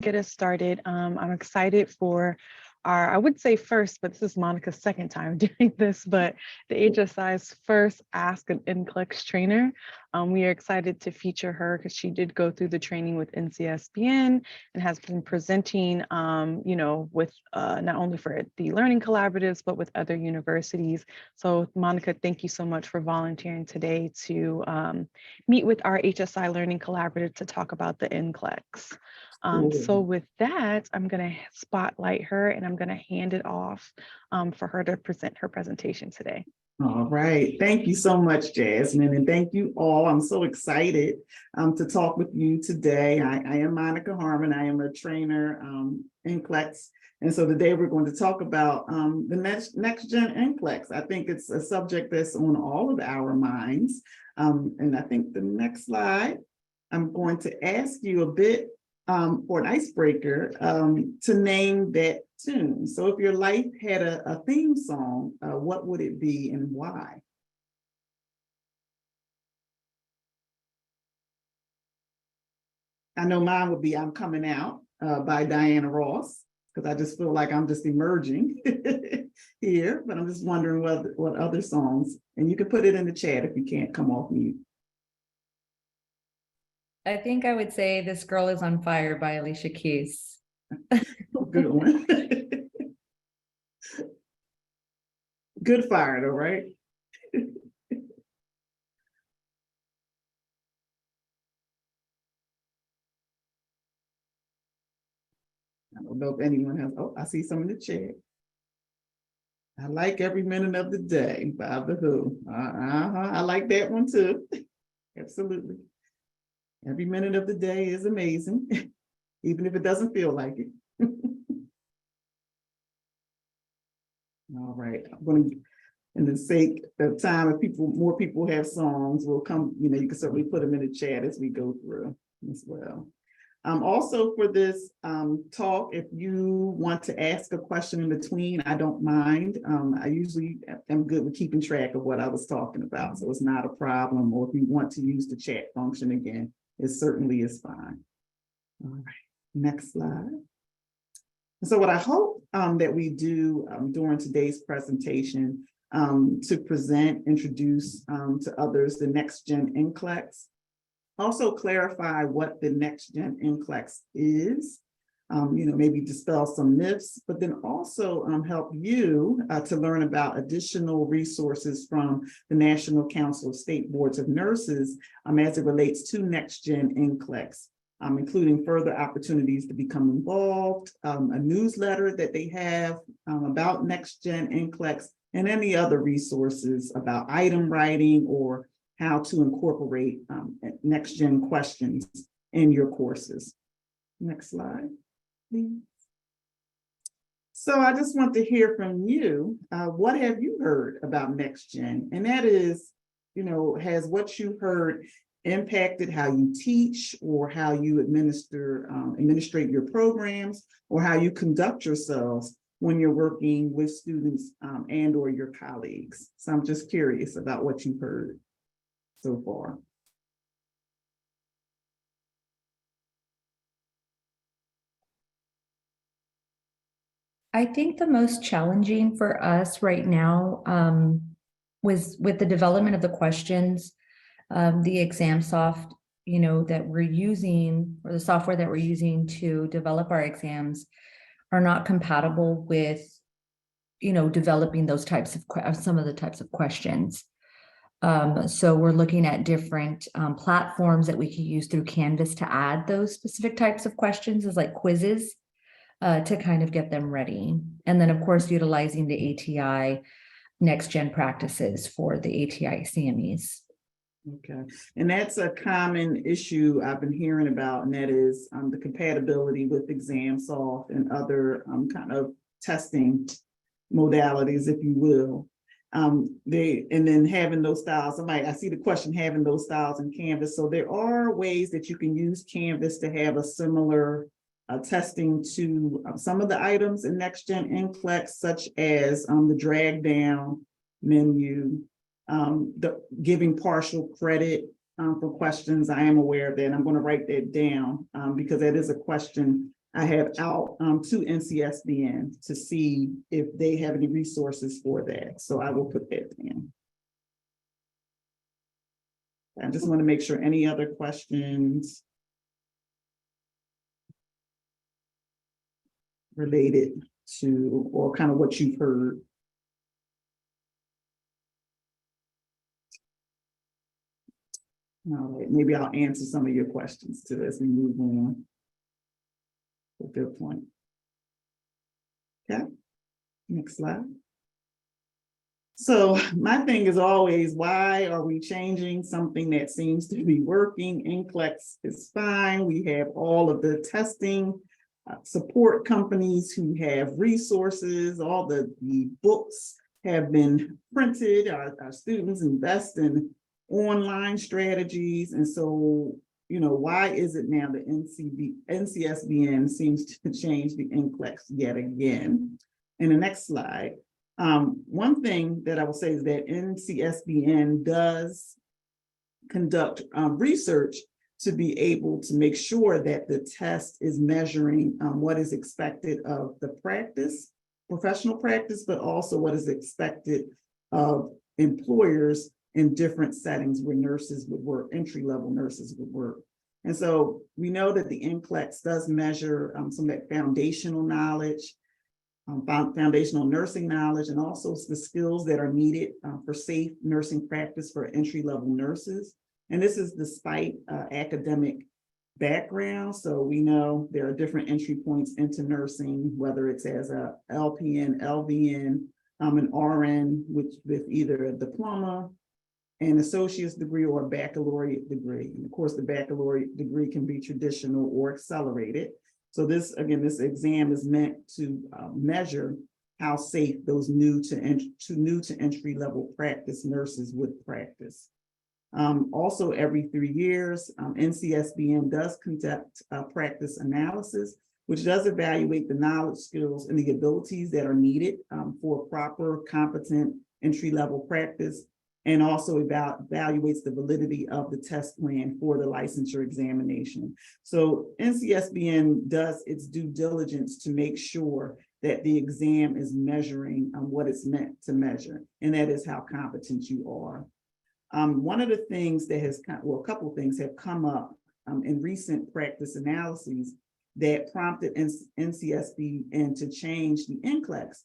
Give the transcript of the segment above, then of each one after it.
Get us started. I'm excited for our, I would say first, but this is Monica's second time doing this, but the HSI's first Ask an NCLEX trainer. We are excited to feature her because she did go through the training with NCSBN and has been presenting, with not only for the learning collaboratives, but with other universities. So Monica, thank you so much for volunteering today to meet with our HSI Learning Collaborative to talk about the NCLEX. So with that, I'm going to spotlight her and I'm going to hand it off for her to present her presentation today. All right. Thank you so much, Jasmine. And thank you all. I'm so excited to talk with you today. I am Monica Harmon. I am a trainer in NCLEX. And so today we're going to talk about the next gen NCLEX. I think it's a subject that's on all of our minds. And I think the next slide, I'm going to ask you a bit for an icebreaker to name that tune. So if your life had a theme song, what would it be and why? I know mine would be I'm Coming Out by Diana Ross, because I just feel like I'm just emerging here, but I'm just wondering what other songs, and you can put it in the chat if you can't come off mute. I think I would say This Girl Is on Fire by Alicia Keys. Good one. Good fire though, right? I don't know if anyone has, oh, I see some in the chat. I like Every Minute of the Day by The Who. I like that one too. Absolutely. Every minute of the day is amazing, even if it doesn't feel like it. All right, I'm going to, in the sake of time, if more people have songs, will come, you can certainly put them in the chat as we go through as well. Also for this talk, if you want to ask a question in between, I don't mind. I usually am good with keeping track of what I was talking about, so it's not a problem. Or if you want to use the chat function again, it certainly is fine. All right, next slide. So what I hope that we do during today's presentation to present, introduce to others the next gen NCLEX, also clarify what the next gen NCLEX is, maybe dispel some myths, but then also help you to learn about additional resources from the National Council of State Boards of Nurses as it relates to next gen NCLEX, including further opportunities to become involved, a newsletter that they have about next gen NCLEX, and any other resources about item writing or how to incorporate next gen questions in your courses. Next slide, please. So I just want to hear from you. What have you heard about next gen? And that is, has what you heard impacted how you teach or how you administrate your programs or how you conduct yourselves when you're working with students and or your colleagues? So I'm just curious about what you've heard so far. I think the most challenging for us right now was with the development of the questions, the ExamSoft, that we're using, or the software that we're using to develop our exams are not compatible with, developing those types of some of the types of questions. So we're looking at different platforms that we can use through Canvas to add those specific types of questions as like quizzes to kind of get them ready. And then of course, utilizing the ATI next gen practices for the ATI CMEs. Okay, and that's a common issue I've been hearing about, and that is the compatibility with ExamSoft and other kind of testing modalities, if you will. And then having those styles. I see the question, having those styles in Canvas. So there are ways that you can use Canvas to have a similar testing to some of the items in next gen NCLEX, such as the drag down menu, the giving partial credit for questions. I am aware of that. I'm going to write that down because that is a question I have out to NCSBN to see if they have any resources for that. So I will put that in. I just want to make sure any other questions related to, or kind of what you've heard. All right, maybe I'll answer some of your questions too as we move on. A good point. Okay, next slide. So my thing is always, why are we changing something that seems to be working? NCLEX is fine. We have all of the testing support companies who have resources. All the books have been printed. Our students invest in online strategies. And so, you know, why is it now the NCSBN seems to change the NCLEX yet again? In the next slide. One thing that I will say is that NCSBN does conduct research to be able to make sure that the test is measuring what is expected of the practice, professional practice, but also what is expected of employers in different settings where nurses would work, entry-level nurses would work. And so we know that the NCLEX does measure some of that foundational knowledge, foundational nursing knowledge, and also the skills that are needed for safe nursing practice for entry-level nurses. And this is despite academic background. So we know there are different entry points into nursing, whether it's as a LPN, LVN, an RN, with either a diploma, an associate's degree, or a baccalaureate degree. And of course, the baccalaureate degree can be traditional or accelerated. So this, again, this exam is meant to measure how safe those new to entry level practice nurses would practice. Also, every 3 years, NCSBN does conduct practice analysis, which does evaluate the knowledge, skills, and the abilities that are needed for proper, competent entry-level practice, and also evaluates the validity of the test plan for the licensure examination. So NCSBN does its due diligence to make sure that the exam is measuring what it's meant to measure, and that is how competent you are. One of the things that has, well, a couple of things have come up in recent practice analyses that prompted NCSBN to change the NCLEX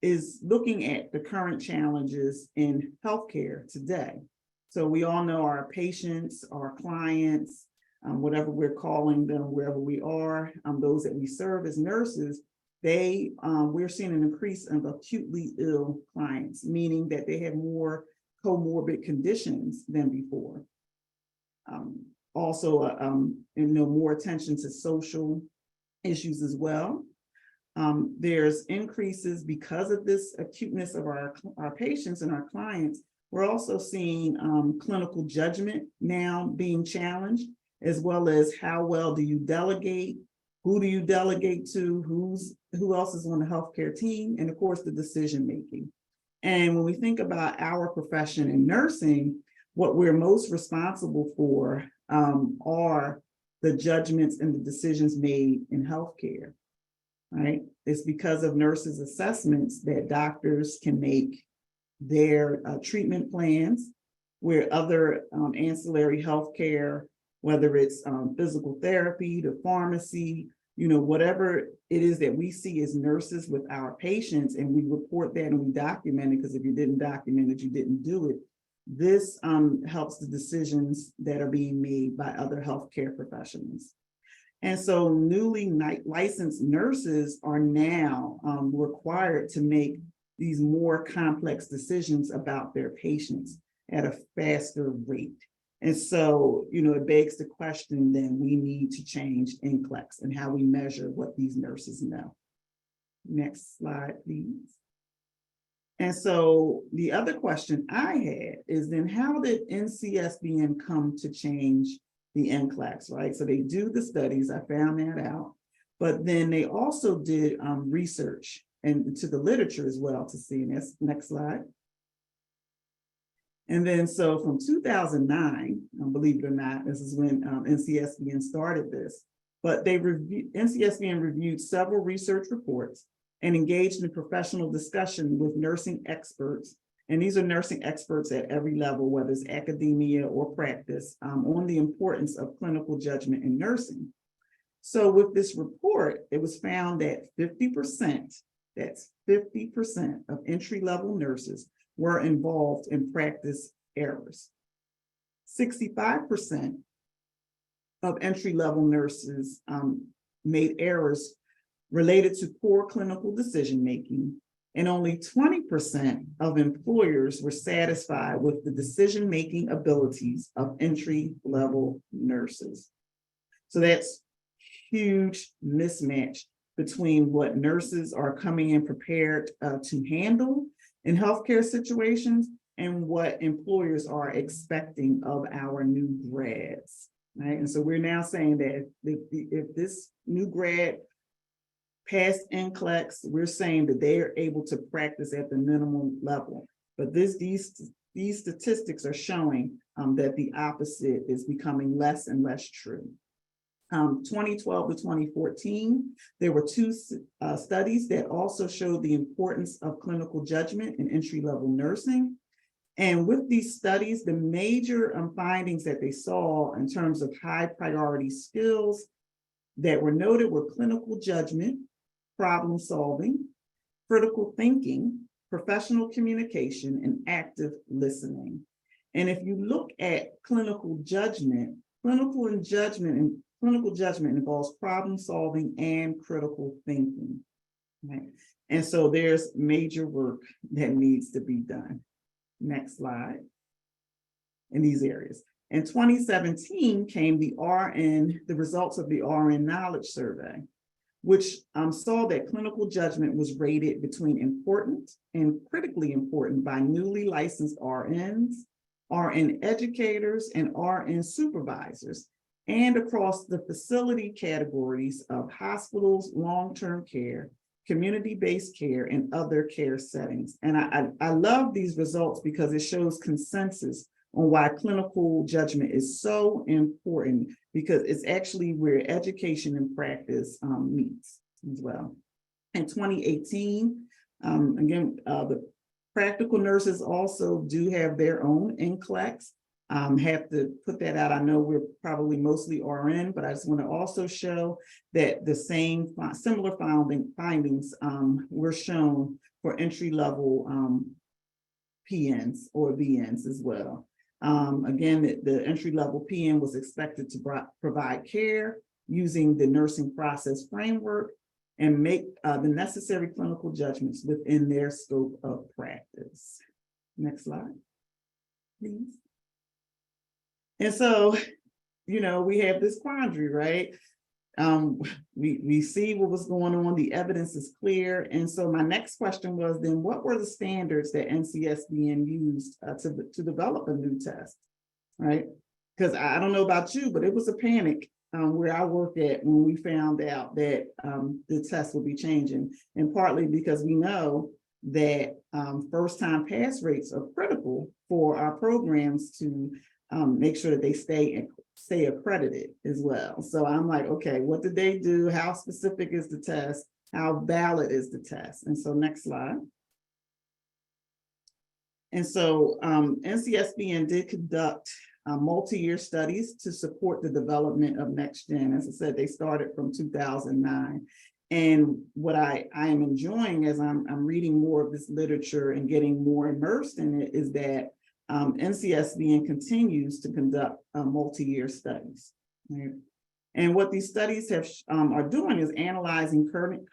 is looking at the current challenges in healthcare today. So we all know our patients, our clients, whatever we're calling them, wherever we are, those that we serve as nurses, we're seeing an increase of acutely ill clients, meaning that they have more comorbid conditions than before. Also, more attention to social issues as well. There's increases because of this acuteness of our patients and our clients. We're also seeing clinical judgment now being challenged, as well as how well do you delegate, who do you delegate to, who else is on the healthcare team, and of course the decision making. And when we think about our profession in nursing, what we're most responsible for are the judgments and the decisions made in healthcare, right? It's because of nurses' assessments that doctors can make their treatment plans, where other ancillary healthcare, whether it's physical therapy to pharmacy, whatever it is that we see as nurses with our patients, and we report that and we document it, because if you didn't document it, you didn't do it. This helps the decisions that are being made by other healthcare professionals. And so newly licensed nurses are now required to make these more complex decisions about their patients at a faster rate. And so, it begs the question, then we need to change NCLEX and how we measure what these nurses know. Next slide, please. And so the other question I had is, then how did NCSBN come to change the NCLEX, right? So they do the studies, I found that out, but then they also did research and to the literature as well to see. Next slide. And then so from 2009, believe it or not, this is when NCSBN started this. but NCSBN reviewed several research reports and engaged in professional discussion with nursing experts. And these are nursing experts at every level, whether it's academia or practice, on the importance of clinical judgment in nursing. So with this report, it was found that 50%, that's 50% of entry-level nurses were involved in practice errors. 65% of entry-level nurses made errors related to poor clinical decision-making, and only 20% of employers were satisfied with the decision-making abilities of entry-level nurses. So that's huge mismatch between what nurses are coming in prepared to handle in healthcare situations and what employers are expecting of our new grads, right? And so we're now saying that if this new grad passed NCLEX, we're saying that they are able to practice at the minimum level. But these statistics are showing that the opposite is becoming less and less true. 2012 to 2014, there were two studies that also showed the importance of clinical judgment in entry-level nursing. And with these studies, the major findings that they saw in terms of high priority skills that were noted were clinical judgment, problem solving, critical thinking, professional communication, and active listening. And if you look at clinical judgment involves problem solving and critical thinking, right? And so there's major work that needs to be done. Next slide. In these areas. In 2017 came the results of the RN Knowledge Survey, which saw that clinical judgment was rated between important and critically important by newly licensed RNs, RN educators, and RN supervisors, and across the facility categories of hospitals, long-term care, community-based care, and other care settings. And I love these results because it shows consensus on why clinical judgment is so important, because it's actually where education and practice meets as well. In 2018, again, the practical nurses also do have their own NCLEX. Have to put that out. I know we're probably mostly RN, but I just want to also show that the similar findings were shown for entry-level PNs or VNs as well. Again, the entry-level PN was expected to provide care using the nursing process framework and make the necessary clinical judgments within their scope of practice. Next slide, please. And so, we have this quandary, right? We see what was going on, the evidence is clear. And so my next question was then, what were the standards that NCSBN used to develop a new test, right? Because I don't know about you, but it was a panic where I work at when we found out that the test will be changing, and partly because we know that first-time pass rates are critical for our programs to make sure that they stay accredited as well. So I'm like, okay, what did they do? How specific is the test? How valid is the test? And so next slide. And so NCSBN did conduct multi-year studies to support the development of NextGen. As I said, they started from 2009. And what I am enjoying as I'm reading more of this literature and getting more immersed in it is that NCSBN continues to conduct multi-year studies, right? And what these studies are doing is analyzing current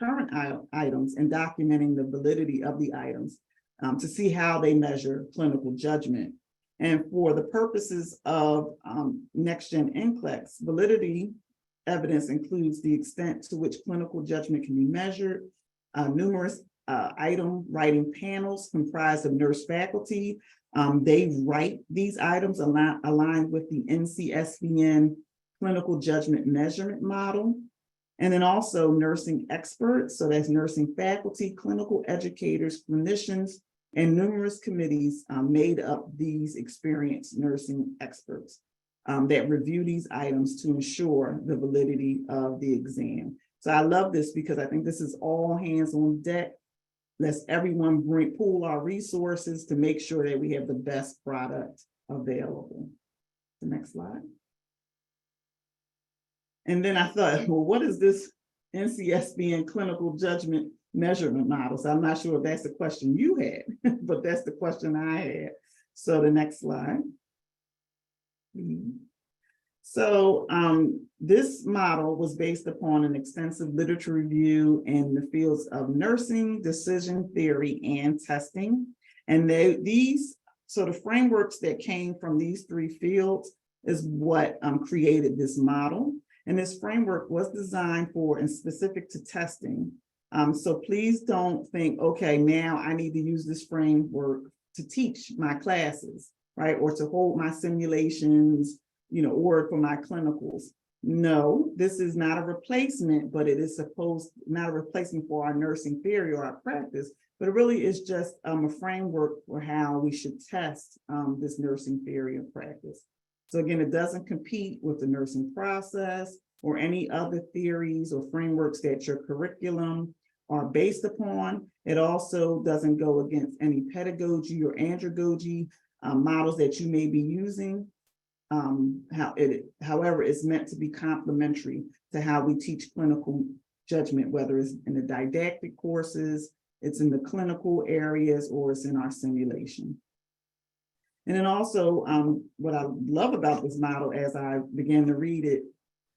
items and documenting the validity of the items to see how they measure clinical judgment. And for the purposes of NextGen NCLEX, validity evidence includes the extent to which clinical judgment can be measured, numerous item writing panels comprised of nurse faculty. They write these items aligned with the NCSBN clinical judgment measurement model. And then also nursing experts, so that's nursing faculty, clinical educators, clinicians, and numerous committees made up these experienced nursing experts. that review these items to ensure the validity of the exam. So I love this because I think this is all hands on deck. Let's everyone pool our resources to make sure that we have the best product available. The next slide. And then I thought, well, what is this NCSB and clinical judgment measurement model? So I'm not sure if that's the question you had, but that's the question I had. So the next slide. So this model was based upon an extensive literature review in the fields of nursing, decision theory, and testing. And these sort of frameworks that came from these three fields is what created this model. And this framework was designed for and specific to testing. So please don't think, okay, now I need to use this framework to teach my classes, right? Or to hold my simulations, or for my clinicals. No, this is not a replacement, but it is not a replacement for our nursing theory or our practice, but it really is just a framework for how we should test this nursing theory of practice. So again, it doesn't compete with the nursing process or any other theories or frameworks that your curriculum are based upon. It also doesn't go against any pedagogy or andragogy models that you may be using. However, it's meant to be complementary to how we teach clinical judgment, whether it's in the didactic courses, it's in the clinical areas, or it's in our simulation. And then also, what I love about this model as I began to read it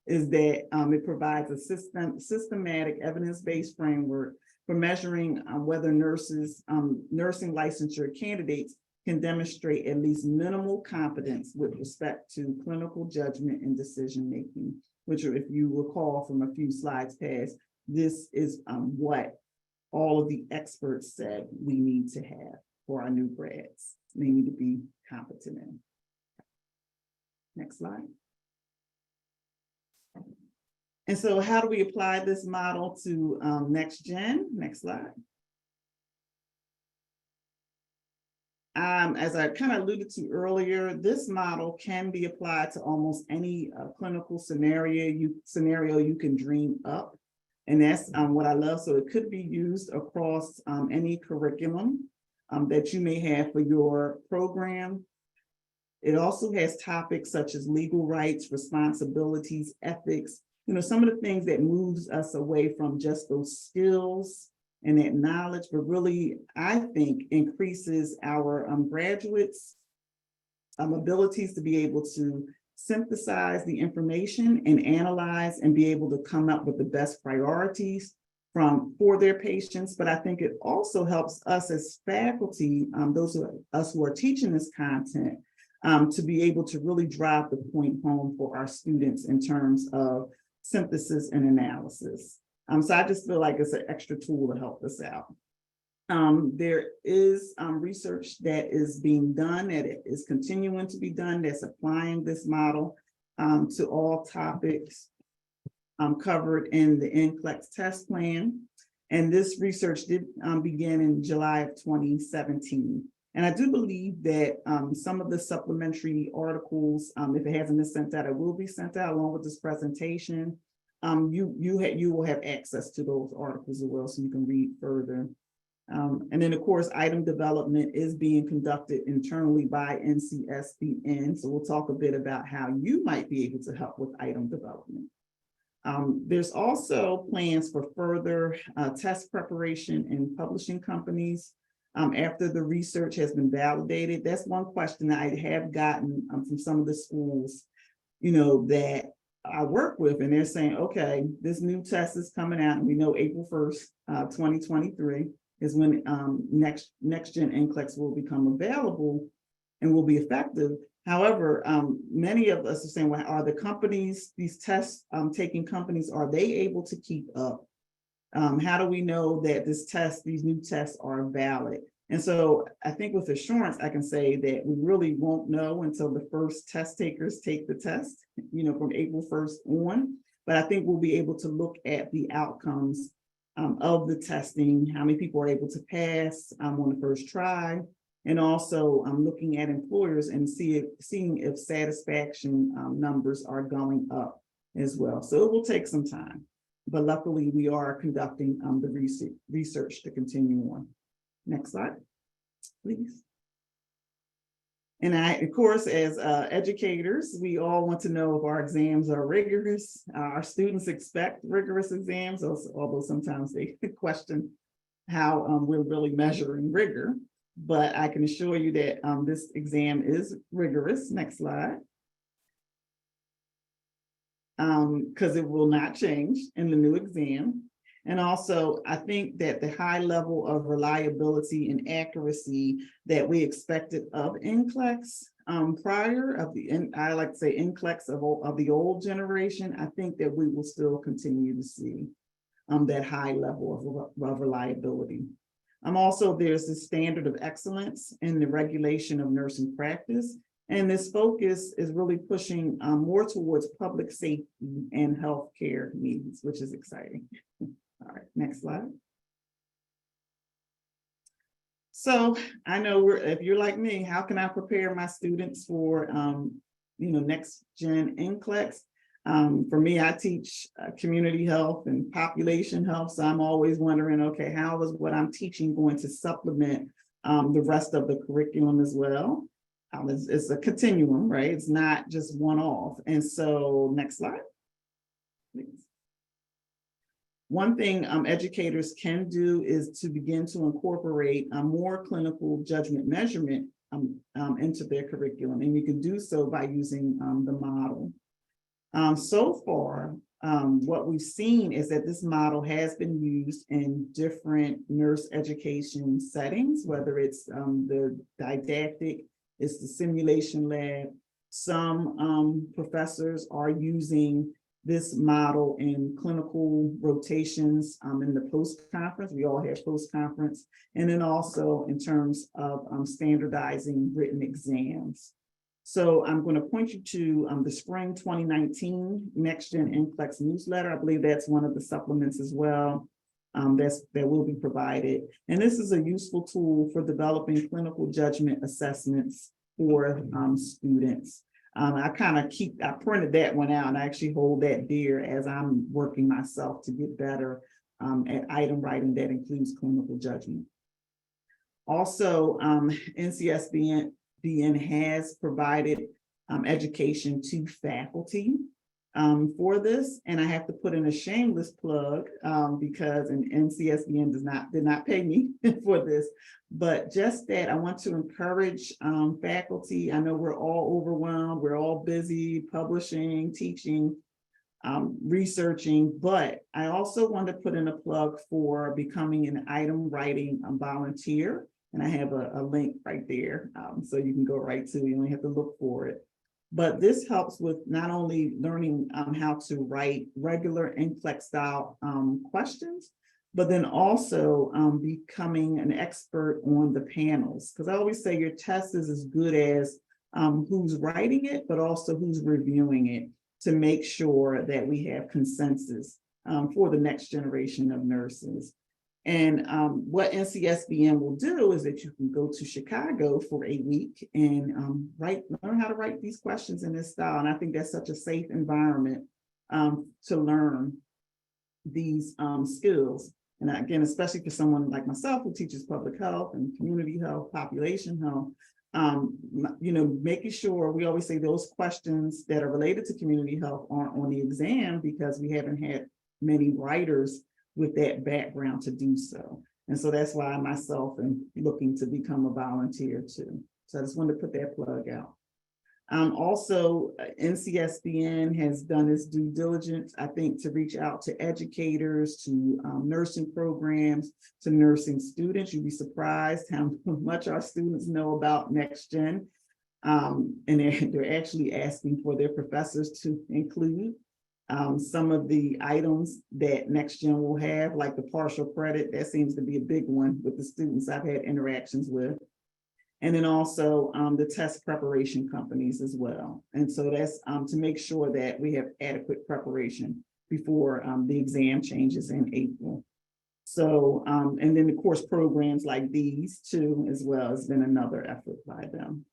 is that it provides a systematic evidence-based framework for measuring whether nursing licensure candidates can demonstrate at least minimal competence with respect to clinical judgment and decision-making, which, if you recall from a few slides past, this is what all of the experts said we need to have for our new grads. They need to be competent in. Next slide. And so how do we apply this model to Next Gen? Next slide. As I kind of alluded to earlier, this model can be applied to almost any clinical scenario you can dream up. And that's what I love. So it could be used across any curriculum that you may have for your program. It also has topics such as legal rights, responsibilities, ethics, some of the things that moves us away from just those skills and that knowledge, but really, I think, increases our graduates' abilities to be able to synthesize the information and analyze and be able to come up with the best priorities for their patients. But I think it also helps us as faculty, those of us who are teaching this content, to be able to really drive the point home for our students in terms of synthesis and analysis. So I just feel like it's an extra tool to help us out. There is research that is being done, that it is continuing to be done, that's applying this model to all topics covered in the NCLEX test plan. And this research did begin in July of 2017. And I do believe that some of the supplementary articles, if it hasn't been sent out, it will be sent out along with this presentation. You will have access to those articles as well, so you can read further. And then, of course, item development is being conducted internally by NCSBN. So we'll talk a bit about how you might be able to help with item development. There's also plans for further test preparation in publishing companies after the research has been validated. That's one question that I have gotten from some of the schools, that I work with, and they're saying, okay, this new test is coming out, and we know April 1st, 2023 is when next gen NCLEX will become available and will be effective. However, many of us are saying, well, are the companies, these test taking companies, are they able to keep up? How do we know that these new tests are valid? And so I think with assurance, I can say that we really won't know until the first test takers take the test, from April 1st on. But I think we'll be able to look at the outcomes of the testing, how many people are able to pass on the first try, And also I'm looking at employers and seeing if satisfaction numbers are going up as well. So it will take some time, but luckily we are conducting the research to continue on. Next slide, please. And of course, as educators, we all want to know if our exams are rigorous. Our students expect rigorous exams, although sometimes they question how we're really measuring rigor. But I can assure you that this exam is rigorous. Next slide. Because it will not change in the new exam. And also, I think that the high level of reliability and accuracy that we expected of NCLEX prior of I like to say NCLEX of the old generation, I think that we will still continue to see that high level of reliability. Also, there's the standard of excellence in the regulation of nursing practice. And this focus is really pushing more towards public safety and healthcare needs, which is exciting. All right, next slide. So I know if you're like me, how can I prepare my students for next gen NCLEX? For me, I teach community health and population health. So I'm always wondering, okay, how is what I'm teaching going to supplement the rest of the curriculum as well? It's a continuum, right? It's not just one off. And so next slide, please. One thing educators can do is to begin to incorporate more clinical judgment measurement into their curriculum. And you can do so by using the model. So far, what we've seen is that this model has been used in different nurse education settings, whether it's the didactic, it's the simulation lab. Some professors are using this model in clinical rotations in the post-conference. We all have post-conference. And then also in terms of standardizing written exams. So I'm going to point you to the spring 2019 Next Gen NCLEX newsletter. I believe that's one of the supplements as well that will be provided. And this is a useful tool for developing clinical judgment assessments for students. I printed that one out and I actually hold that dear as I'm working myself to get better at item writing that includes clinical judgment. Also, NCSBN has provided education to faculty for this, and I have to put in a shameless plug because NCSBN did not pay me for this, but just that I want to encourage faculty. I know we're all overwhelmed, we're all busy publishing, teaching, researching, but I also want to put in a plug for becoming an item writing volunteer. And I have a link right there, so you can go right to it. You only have to look for it. But this helps with not only learning how to write regular NCLEX style questions, but then also becoming an expert on the panels. Because I always say your test is as good as who's writing it, but also who's reviewing it to make sure that we have consensus for the next generation of nurses. And what NCSBN will do is that you can go to Chicago for a week and learn how to write these questions in this style. And I think that's such a safe environment to learn these skills. And again, especially for someone like myself who teaches public health and community health, population health, making sure we always say those questions that are related to community health aren't on the exam because we haven't had many writers with that background to do so. And so that's why I myself am looking to become a volunteer too. So I just wanted to put that plug out. Also, NCSBN has done its due diligence, I think, to reach out to educators, to nursing programs, to nursing students. You'd be surprised how much our students know about Next Gen. And they're actually asking for their professors to include some of the items that Next Gen will have, like the partial credit. That seems to be a big one with the students I've had interactions with. And then also the test preparation companies as well. And so that's to make sure that we have adequate preparation before the exam changes in April. So, and then of course, programs like these too, as well, has been another effort by them.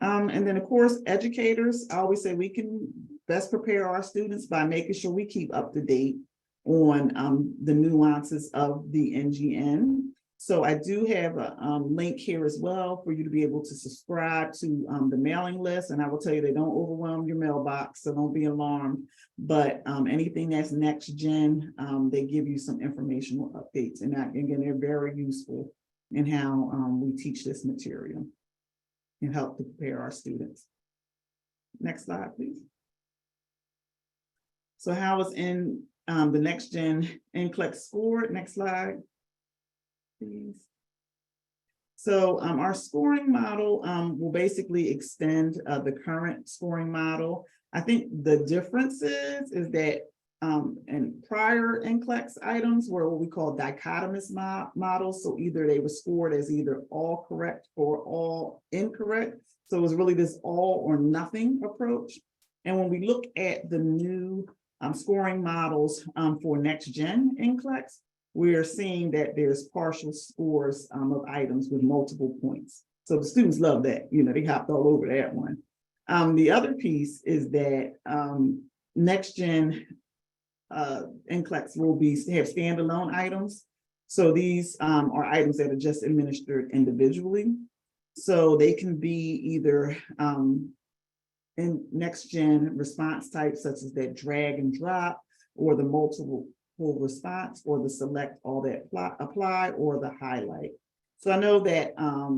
And then of course, educators, I always say we can best prepare our students by making sure we keep up to date on the nuances of the NGN. So I do have a link here as well for you to be able to subscribe to the mailing list. And I will tell you, they don't overwhelm your mailbox, so don't be alarmed. But anything that's next gen, they give you some informational updates. And again, they're very useful in how we teach this material and help to prepare our students. Next slide, please. So how is in the next gen NCLEX scored? Next slide, please. So our scoring model will basically extend the current scoring model. I think the difference is that in prior NCLEX items were what we call dichotomous models. So either they were scored as either all correct or all incorrect. So it was really this all or nothing approach. And when we look at the new scoring models for next gen NCLEX, we are seeing that there's partial scores of items with multiple points. So the students love that, you know, they hopped all over that one. The other piece is that next gen NCLEX will have standalone items. So these are items that are just administered individually. So they can be either in next gen response types, such as that drag and drop, or the multiple response, or the select all that apply, or the highlight. So I know that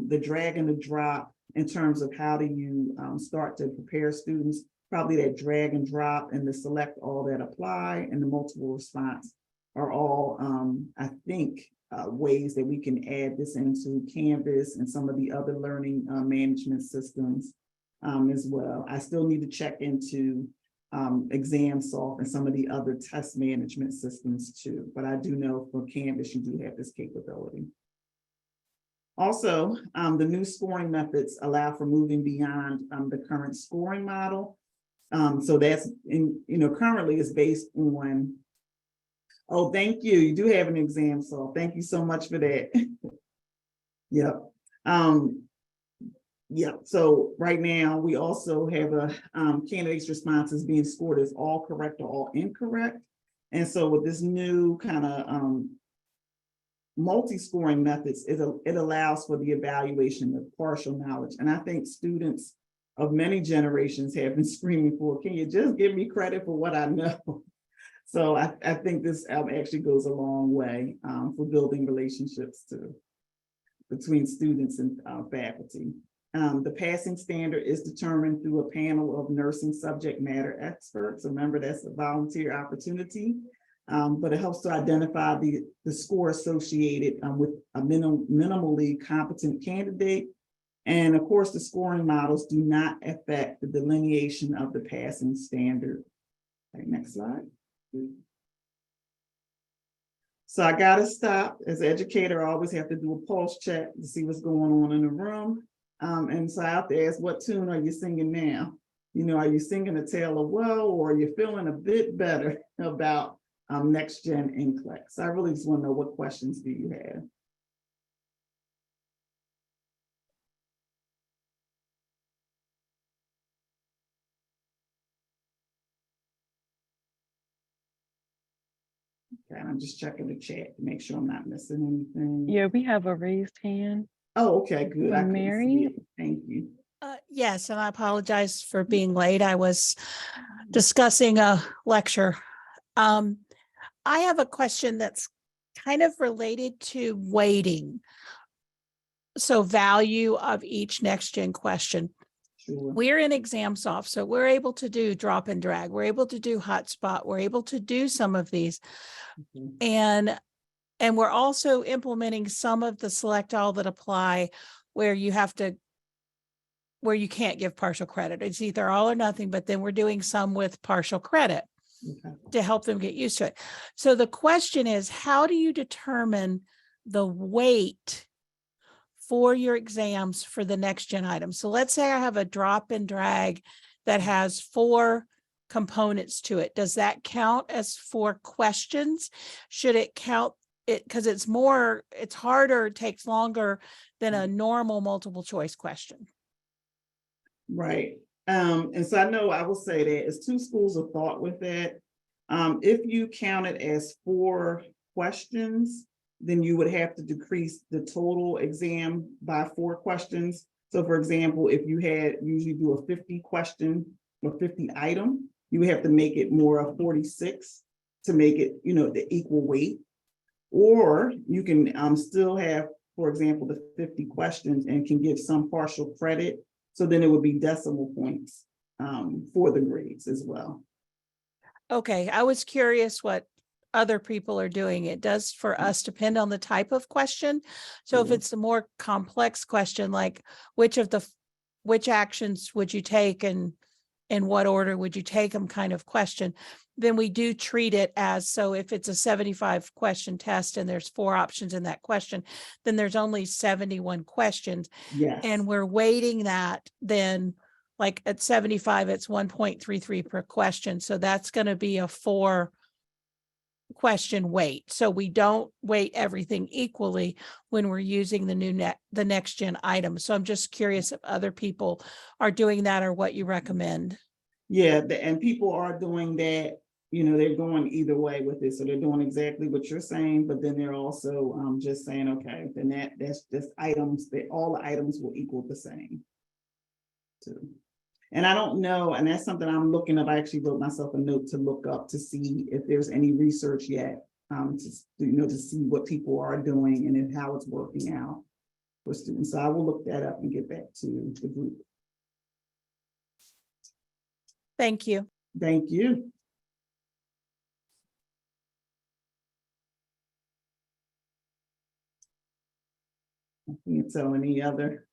the drag and the drop, in terms of how do you start to prepare students, probably that drag and drop and the select all that apply and the multiple response are all, I think, ways that we can add this into Canvas and some of the other learning management systems as well. I still need to check into ExamSoft and some of the other test management systems too, but I do know for Canvas, you do have this capability. Also, the new scoring methods allow for moving beyond the current scoring model. So that's, currently is based on, oh, thank you. You do have an ExamSoft. Thank you so much for that. Yep. Yep. So right now we also have a candidates' responses being scored as all correct or all incorrect. And so with this new kind of multi-scoring methods, it allows for the evaluation of partial knowledge. And I think students of many generations have been screaming for, can you just give me credit for what I know? So I think this actually goes a long way for building relationships too, between students and faculty. The passing standard is determined through a panel of nursing subject matter experts. Remember, that's a volunteer opportunity, but it helps to identify the score associated with a minimally competent candidate. And of course, the scoring models do not affect the delineation of the passing standard. Okay, next slide. So I gotta stop. As an educator, I always have to do a pulse check to see what's going on in the room. And so I have to ask, what tune are you singing now? Are you singing a tale of woe, or are you feeling a bit better about next gen NCLEX? I really just want to know, what questions do you have? Okay, I'm just checking the chat to make sure I'm not missing anything. Yeah, we have a raised hand. Oh, okay, good. I couldn't see Mary. it. Thank you. Yes, and I apologize for being late. I was discussing a lecture. I have a question that's kind of related to weighting. So value of each next gen question. Sure. We're in ExamSoft, so we're able to do drop and drag. We're able to do hotspot. We're able to do some of these. Mm-hmm. And we're also implementing some of the select all that apply where you can't give partial credit. It's either all or nothing, but then we're doing some with partial credit to help them get used to it. So the question is, how do you determine the weight for your exams for the next gen items? So let's say I have a drop and drag that has 4 components to it. Does that count as 4 questions? Should it count because it's harder, it takes longer than a normal multiple choice question. Right. And so I know I will say that it's two schools of thought with that. If you count it as 4 questions, then you would have to decrease the total exam by 4 questions. So for example, if you had usually do a 50 question or 50 item, you would have to make it more of 46 to make it, the equal weight. Or you can still have, for example, the 50 questions and can give some partial credit. So then it would be decimal points for the grades as well. Okay, I was curious what other people are doing. It does for us depend on the type of question. So if Yeah. it's a more complex question, like which actions would you take and in what order would you take them kind of question, then we do treat it as, so if it's a 75 question test and there's 4 options in that question, then there's only 71 questions. Yes. And we're weighting that then, like at 75, it's 1.33 per question. So that's going to be a 4 question weight. So we don't weight everything equally when we're using the next gen item. So I'm just curious if other people are doing that or what you recommend. Yeah, and people are doing that, they're going either way with it. So they're doing exactly what you're saying, but then they're also just saying, okay, then that's just items, that all the items will equal the same too. And I don't know, and that's something I'm looking up. I actually wrote myself a note to look up to see if there's any research yet, to see what people are doing and how it's working out for students. So I will look that up and get back to the group. Thank you. Thank you. So any other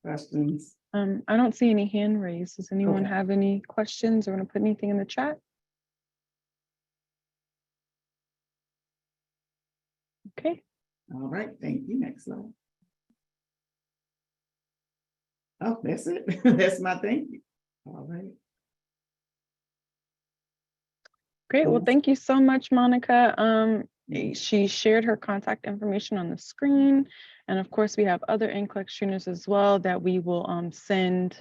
questions? I don't see any hand raised. Does anyone Okay. have any questions or want to put anything in the chat? Okay. All right, thank you. Next slide. Oh, that's it. That's my thank you. All right. Great. Well, Yes. thank you so much, Monica. She shared her contact information on the screen. And of course, we have other NCLEX trainers as well that we will send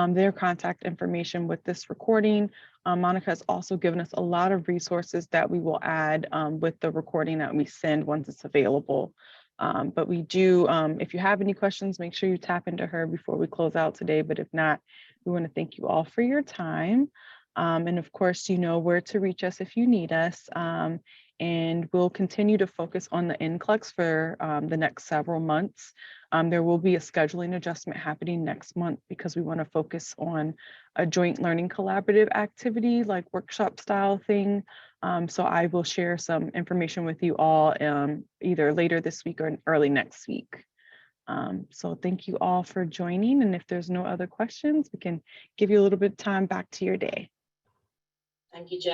their contact information with this recording. Monica has also given us a lot of resources that we will add with the recording that we send once it's available. But we do, if you have any questions, make sure you tap into her before we close out today. But if not, we want to thank you all for your time. And of course, you know where to reach us if you need us. And we'll continue to focus on the NCLEX for the next several months. There will be a scheduling adjustment happening next month because we want to focus on a joint learning collaborative activity, like workshop style thing. So I will share some information with you all either later this week or early next week. So thank you all for joining. And if there's no other questions, we can give you a little bit of time back to your day. Thank you, Jen.